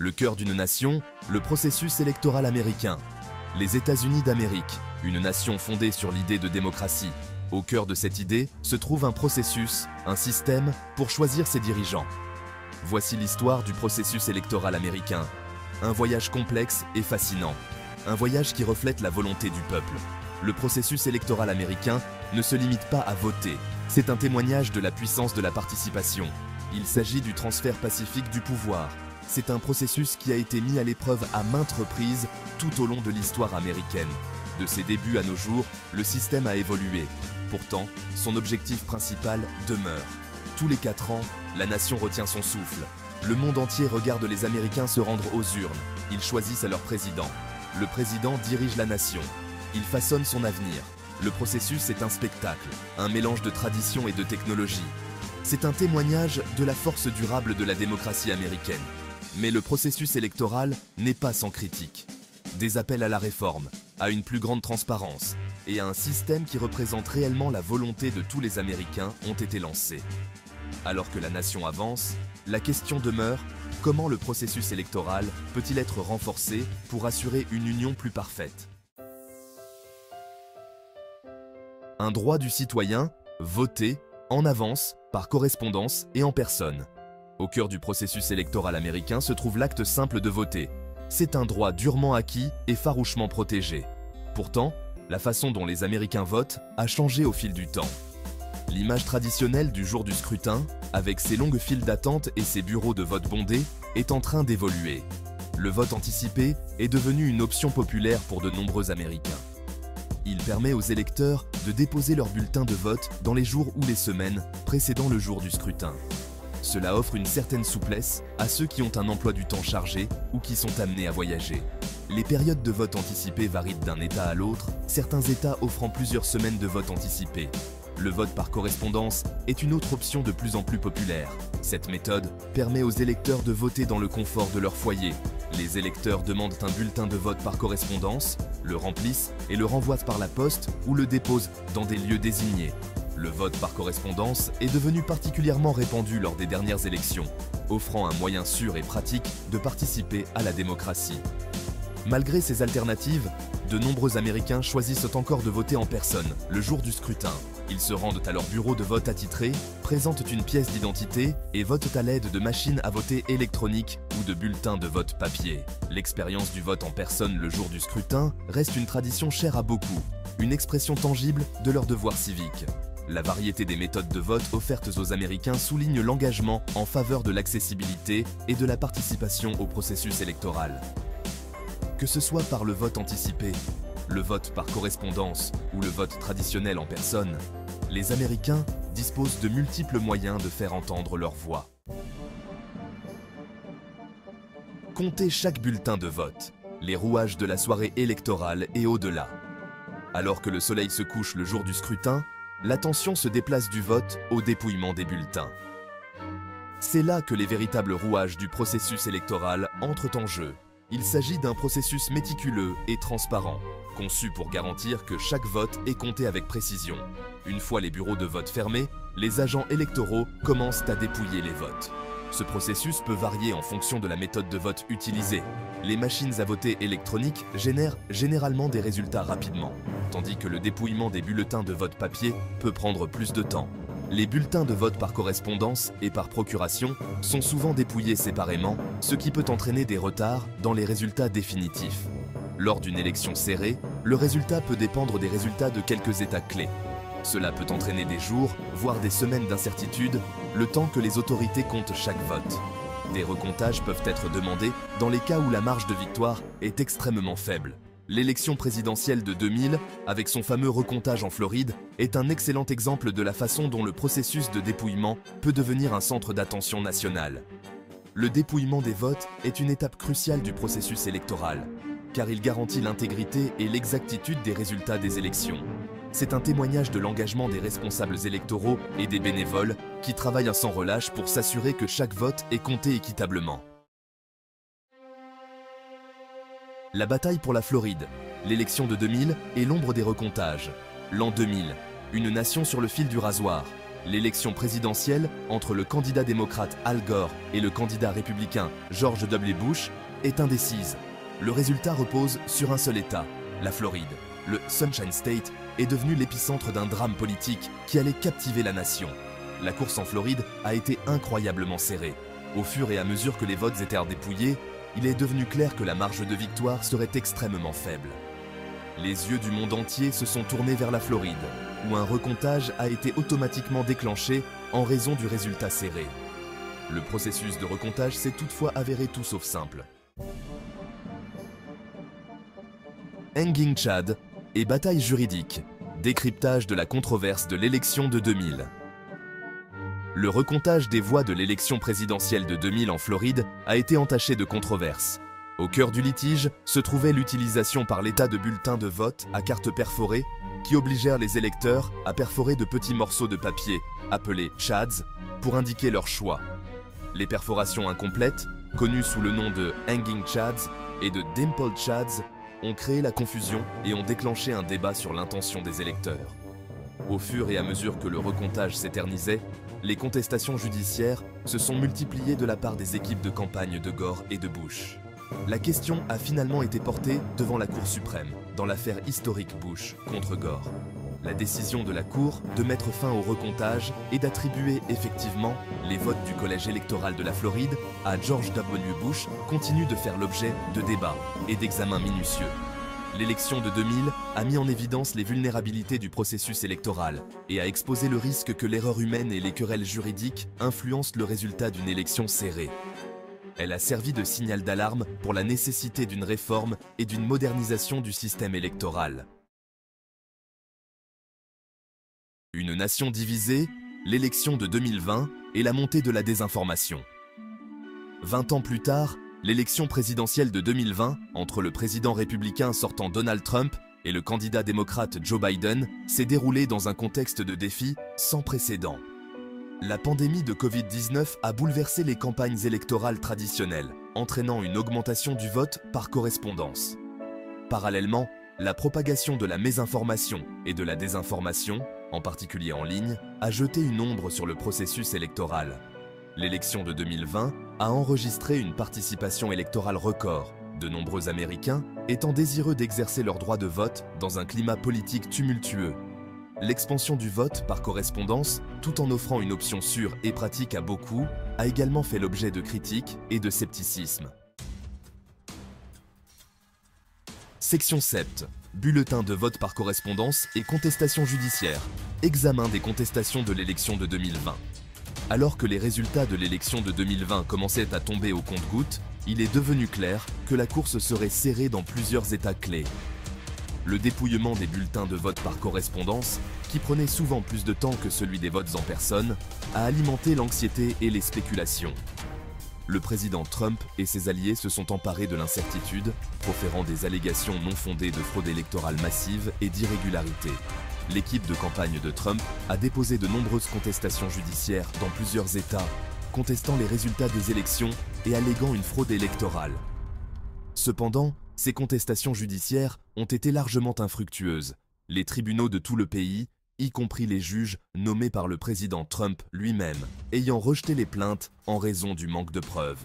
Le cœur d'une nation, le processus électoral américain. Les États-Unis d'Amérique, une nation fondée sur l'idée de démocratie. Au cœur de cette idée se trouve un processus, un système pour choisir ses dirigeants. Voici l'histoire du processus électoral américain. Un voyage complexe et fascinant. Un voyage qui reflète la volonté du peuple. Le processus électoral américain ne se limite pas à voter. C'est un témoignage de la puissance de la participation. Il s'agit du transfert pacifique du pouvoir. C'est un processus qui a été mis à l'épreuve à maintes reprises tout au long de l'histoire américaine. De ses débuts à nos jours, le système a évolué. Pourtant, son objectif principal demeure. Tous les 4 ans, la nation retient son souffle. Le monde entier regarde les Américains se rendre aux urnes. Ils choisissent leur président. Le président dirige la nation. Il façonne son avenir. Le processus est un spectacle, un mélange de tradition et de technologie. C'est un témoignage de la force durable de la démocratie américaine. Mais le processus électoral n'est pas sans critique. Des appels à la réforme, à une plus grande transparence et à un système qui représente réellement la volonté de tous les Américains ont été lancés. Alors que la nation avance, la question demeure: comment le processus électoral peut-il être renforcé pour assurer une union plus parfaite? Un droit du citoyen, voter, en avance, par correspondance et en personne. Au cœur du processus électoral américain se trouve l'acte simple de voter. C'est un droit durement acquis et farouchement protégé. Pourtant, la façon dont les Américains votent a changé au fil du temps. L'image traditionnelle du jour du scrutin, avec ses longues files d'attente et ses bureaux de vote bondés, est en train d'évoluer. Le vote anticipé est devenu une option populaire pour de nombreux Américains. Il permet aux électeurs de déposer leur bulletin de vote dans les jours ou les semaines précédant le jour du scrutin. Cela offre une certaine souplesse à ceux qui ont un emploi du temps chargé ou qui sont amenés à voyager. Les périodes de vote anticipé varient d'un État à l'autre, certains États offrant plusieurs semaines de vote anticipé. Le vote par correspondance est une autre option de plus en plus populaire. Cette méthode permet aux électeurs de voter dans le confort de leur foyer. Les électeurs demandent un bulletin de vote par correspondance, le remplissent et le renvoient par la poste ou le déposent dans des lieux désignés. Le vote par correspondance est devenu particulièrement répandu lors des dernières élections, offrant un moyen sûr et pratique de participer à la démocratie. Malgré ces alternatives, de nombreux Américains choisissent encore de voter en personne, le jour du scrutin. Ils se rendent à leur bureau de vote attitré, présentent une pièce d'identité et votent à l'aide de machines à voter électroniques ou de bulletins de vote papier. L'expérience du vote en personne le jour du scrutin reste une tradition chère à beaucoup, une expression tangible de leur devoir civique. La variété des méthodes de vote offertes aux Américains souligne l'engagement en faveur de l'accessibilité et de la participation au processus électoral. Que ce soit par le vote anticipé, le vote par correspondance ou le vote traditionnel en personne, les Américains disposent de multiples moyens de faire entendre leur voix. Comptez chaque bulletin de vote, les rouages de la soirée électorale et au-delà. Alors que le soleil se couche le jour du scrutin, l'attention se déplace du vote au dépouillement des bulletins. C'est là que les véritables rouages du processus électoral entrent en jeu. Il s'agit d'un processus méticuleux et transparent, conçu pour garantir que chaque vote est compté avec précision. Une fois les bureaux de vote fermés, les agents électoraux commencent à dépouiller les votes. Ce processus peut varier en fonction de la méthode de vote utilisée. Les machines à voter électroniques génèrent généralement des résultats rapidement, tandis que le dépouillement des bulletins de vote papier peut prendre plus de temps. Les bulletins de vote par correspondance et par procuration sont souvent dépouillés séparément, ce qui peut entraîner des retards dans les résultats définitifs. Lors d'une élection serrée, le résultat peut dépendre des résultats de quelques États clés. Cela peut entraîner des jours, voire des semaines d'incertitude, le temps que les autorités comptent chaque vote. Des recomptages peuvent être demandés dans les cas où la marge de victoire est extrêmement faible. L'élection présidentielle de 2000, avec son fameux recomptage en Floride, est un excellent exemple de la façon dont le processus de dépouillement peut devenir un centre d'attention nationale. Le dépouillement des votes est une étape cruciale du processus électoral, car il garantit l'intégrité et l'exactitude des résultats des élections. C'est un témoignage de l'engagement des responsables électoraux et des bénévoles qui travaillent sans relâche pour s'assurer que chaque vote est compté équitablement. La bataille pour la Floride, l'élection de 2000 est l'ombre des recomptages. L'an 2000, une nation sur le fil du rasoir. l'élection présidentielle entre le candidat démocrate Al Gore et le candidat républicain George W. Bush est indécise. Le résultat repose sur un seul État, la Floride. Le Sunshine State est devenu l'épicentre d'un drame politique qui allait captiver la nation. La course en Floride a été incroyablement serrée. Au fur et à mesure que les votes étaient dépouillés, il est devenu clair que la marge de victoire serait extrêmement faible. Les yeux du monde entier se sont tournés vers la Floride, où un recomptage a été automatiquement déclenché en raison du résultat serré. Le processus de recomptage s'est toutefois avéré tout sauf simple. Hanging Chad et bataille juridique, décryptage de la controverse de l'élection de 2000. Le recomptage des voix de l'élection présidentielle de 2000 en Floride a été entaché de controverses. Au cœur du litige se trouvait l'utilisation par l'État de bulletins de vote à carte perforée qui obligèrent les électeurs à perforer de petits morceaux de papier, appelés chads, pour indiquer leur choix. Les perforations incomplètes, connues sous le nom de Hanging Chads et de Dimpled Chads, ont créé la confusion et ont déclenché un débat sur l'intention des électeurs. Au fur et à mesure que le recomptage s'éternisait, les contestations judiciaires se sont multipliées de la part des équipes de campagne de Gore et de Bush. La question a finalement été portée devant la Cour suprême, dans l'affaire historique Bush contre Gore. La décision de la Cour de mettre fin au recomptage et d'attribuer effectivement les votes du collège électoral de la Floride à George W. Bush continue de faire l'objet de débats et d'examens minutieux. L'élection de 2000 a mis en évidence les vulnérabilités du processus électoral et a exposé le risque que l'erreur humaine et les querelles juridiques influencent le résultat d'une élection serrée. Elle a servi de signal d'alarme pour la nécessité d'une réforme et d'une modernisation du système électoral. Une nation divisée, l'élection de 2020 et la montée de la désinformation. 20 ans plus tard, l'élection présidentielle de 2020 entre le président républicain sortant Donald Trump et le candidat démocrate Joe Biden s'est déroulée dans un contexte de défis sans précédent. La pandémie de Covid-19 a bouleversé les campagnes électorales traditionnelles, entraînant une augmentation du vote par correspondance. Parallèlement, la propagation de la mésinformation et de la désinformation, en particulier en ligne, a jeté une ombre sur le processus électoral. L'élection de 2020 a enregistré une participation électorale record, de nombreux Américains étant désireux d'exercer leur droit de vote dans un climat politique tumultueux. L'expansion du vote par correspondance, tout en offrant une option sûre et pratique à beaucoup, a également fait l'objet de critiques et de scepticisme. Section 7. Bulletin de vote par correspondance et contestation judiciaire. Examen des contestations de l'élection de 2020. Alors que les résultats de l'élection de 2020 commençaient à tomber au compte-gouttes, il est devenu clair que la course serait serrée dans plusieurs états clés. Le dépouillement des bulletins de vote par correspondance, qui prenait souvent plus de temps que celui des votes en personne, a alimenté l'anxiété et les spéculations. Le président Trump et ses alliés se sont emparés de l'incertitude, proférant des allégations non fondées de fraude électorale massive et d'irrégularité. L'équipe de campagne de Trump a déposé de nombreuses contestations judiciaires dans plusieurs États, contestant les résultats des élections et alléguant une fraude électorale. Cependant, ces contestations judiciaires ont été largement infructueuses. Les tribunaux de tout le pays, y compris les juges nommés par le président Trump lui-même, ayant rejeté les plaintes en raison du manque de preuves.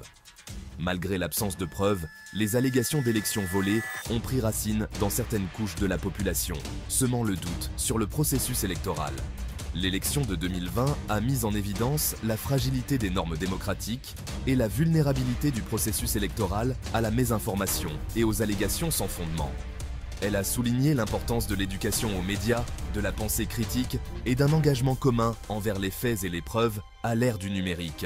Malgré l'absence de preuves, les allégations d'élections volées ont pris racine dans certaines couches de la population, semant le doute sur le processus électoral. L'élection de 2020 a mis en évidence la fragilité des normes démocratiques et la vulnérabilité du processus électoral à la mésinformation et aux allégations sans fondement. Elle a souligné l'importance de l'éducation aux médias, de la pensée critique et d'un engagement commun envers les faits et les preuves à l'ère du numérique.